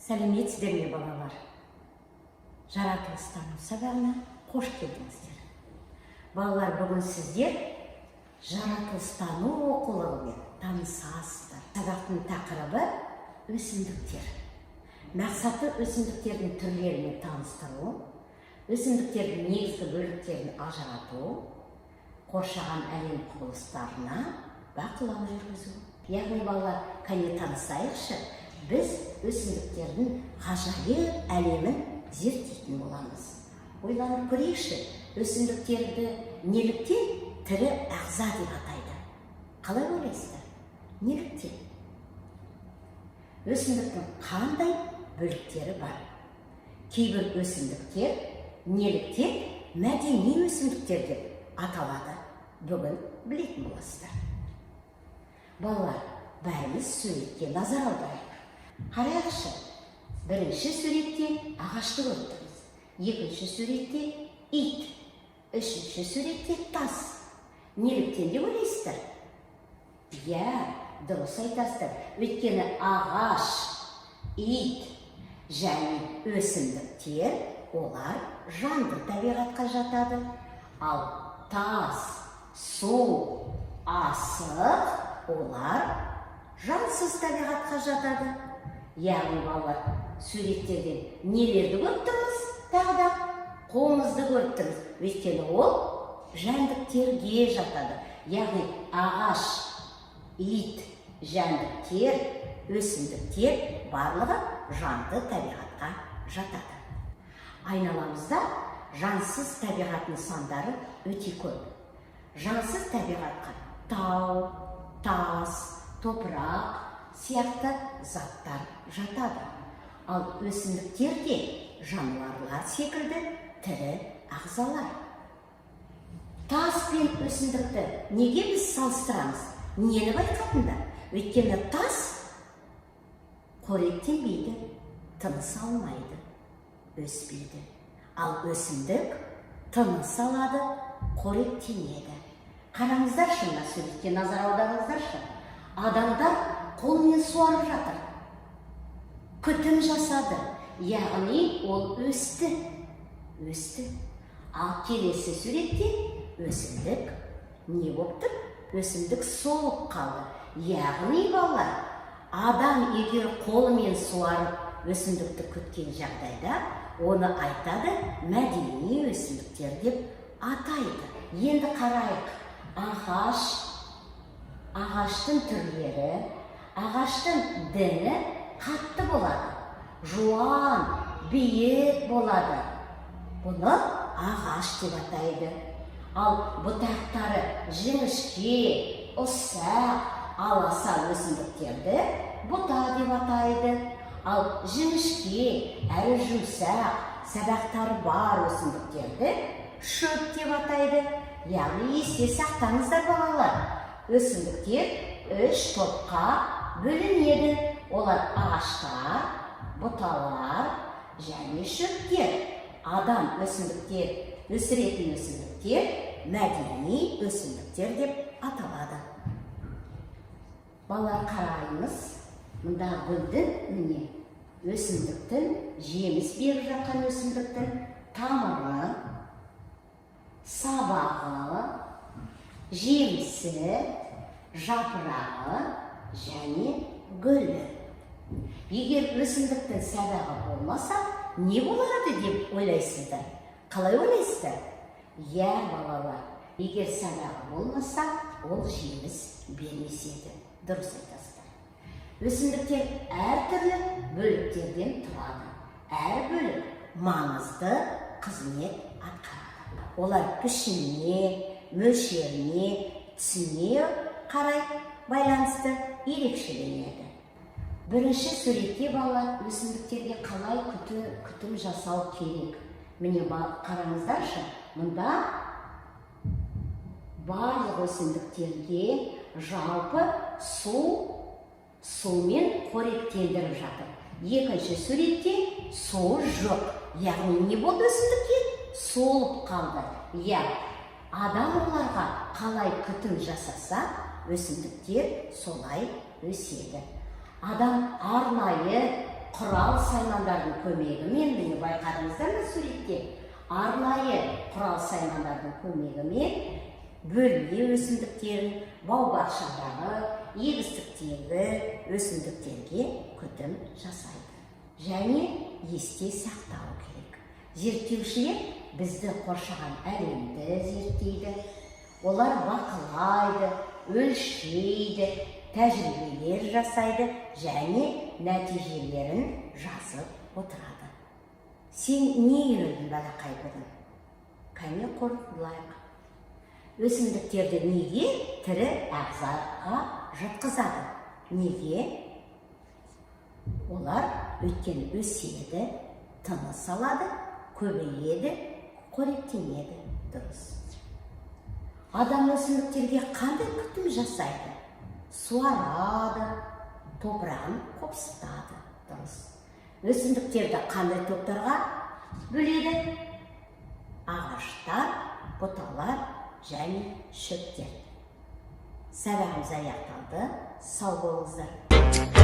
Сәлеметсіздер ме балалар? Жаратылыстану сабағына қош келдіңіздер. Балалар, бүгін сіздер жаратылыстану оқулығымен танысасыздар. Сабақтың тақырыбы өсімдіктер. Мақсаты өсімдіктердің түрлерімен таныстыру, өсімдіктердің негізгі бөліктерін ажырату, қоршаған әлем құбылыстарына бақылау жүргізу. Яғни балалар, кәне танысайықшы, біз өсімдіктердің ғажайып әлемін зерттейтін боламыз. Ойланып көрейікші, өсімдіктерді неліктен тірі ағза деп атайды? Қалай ойлайсыздар? Неліктен? Өсімдіктің қандай бөліктері бар? Кейбір өсімдіктер неліктен мәдени өсімдіктер деп аталады? Бүгін білетін боласыздар. Балалар, бәріміз суретке назар аударайық. Қарайықшы, бірінші суретте ағашты көріп тұрмыз, екінші суретте ит, үшінші суретте тас. Неліктен деп ойлайсыздар? Дұрыс айтасыздар. Өйткені ағаш, ит және өсімдіктер олар жанды табиғатқа жатады. Ал тас, су, асық олар жансыз табиғатқа жатады. Яғни балалар, суреттерден нелерді көріп тұрмыз? Тағы да қоңызды көріп тұрмыз. Өйткені ол жәндіктерге жатады. Яғни ағаш, ит, жәндіктер, өсімдіктер барлығы жанды табиғатқа жатады. Айналамызда жансыз табиғат нысандары өте көп. Жансыз табиғатқа тау, тас, топырақ сияқты заттар жатады. Ал өсімдіктер де жануарлар секілді тірі ағзалар. Тас пен өсімдікті неге біз салыстырамыз? Нені байқатында? Өйткені тас қоректенбейді, тыныс алмайды, өспейді. Ал өсімдік тыныс алады, қоректенеді. Қараңыздаршы, мына суретке назар аударыңыздаршы. Адамдар қолмен суарып жатыр. Күтім жасады. Яғни ол өсті. Ал келесі суретте өсімдік не болып тұр? Өсімдік солып қалды. Яғни балалар, адам егер қолымен суарып өсімдікті күткен жағдайда, оны айтады мәдени өсімдіктер деп атайды. Енді қарайық. Ағаштың түрлері, ағаштың діні қатты болады, жуан, биік болады. Бұны ағаш деп атайды. Ал бұтақтары жіңішке, ұсақ, аласа өсімдіктерді бұта деп атайды. Ал жіңішке, әрі жұмсақ, сабақтары бар өсімдіктерді шөп деп атайды. Яғни есте сақтаңыздар балалар. Өсімдіктер 3 топқа бөлінеді. Олар ағаштар, бұталар және шөптер. Адам өсімдіктер, өсіретін өсімдіктер мәдени өсімдіктер деп аталады. Балалар, қараймыз, мұнда гүлдің міне өсімдіктің, жеміс беріп жатқан өсімдіктің тамыры, сабағы, жемісі, жапырағы және гүлі. Егер өсімдіктің сабағы болмаса, не болады деп ойлайсыздар? Қалай ойлайсыздар? Балалар, егер сабағы болмаса, ол жеміс бермес еді. Дұрыс айтасыздар. Өсімдіктер әртүрлі бөліктерден тұрады. Әр бөлік маңызды қызмет атқарады. Олар пішініне, мөлшеріне, түсіне қарай байланысты ерекшеленеді. Бірінші суретте балалар өсімдіктерге қалай күтім жасау керек? Міне қараңыздаршы, мұнда барлық өсімдіктерге жалпы сумен қоректендіріп жатыр. Екінші суретте су жоқ. Яғни не болды өсімдікке? Солып қалды. Адам оларға қалай күтім жасаса, өсімдіктер солай өседі. Адам арнайы құрал саймандардың көмегімен, міне байқадыңыздар ма суретте, арнайы құрал саймандардың көмегімен бөлме өсімдіктерін бау-бақшадағы, егістіктегі өсімдіктерге күтім жасайды. Және есте сақтау керек. Зерттеушілер бізді қоршаған әлемді зерттейді. Олар бақылайды, өлшейді, тәжірибелер жасайды және нәтижелерін жазып отырады. Сен не үйрендің балақай бүгін? Кәне қорытындылайық. Өсімдіктерді неге тірі ағзаға жатқызады? Неге? Олар өйткені өседі, тыныс алады, көбейеді, қоректенеді. Дұрыс. Адам өсімдіктерге қандай күтім жасайды? Суарады, топырағын қопсытады. Дұрыс. Өсімдіктерді қандай топтарға бөледі? Ағаштар, бұталар және шөптер. Сабағымыз аяқталды. Сау болыңыздар.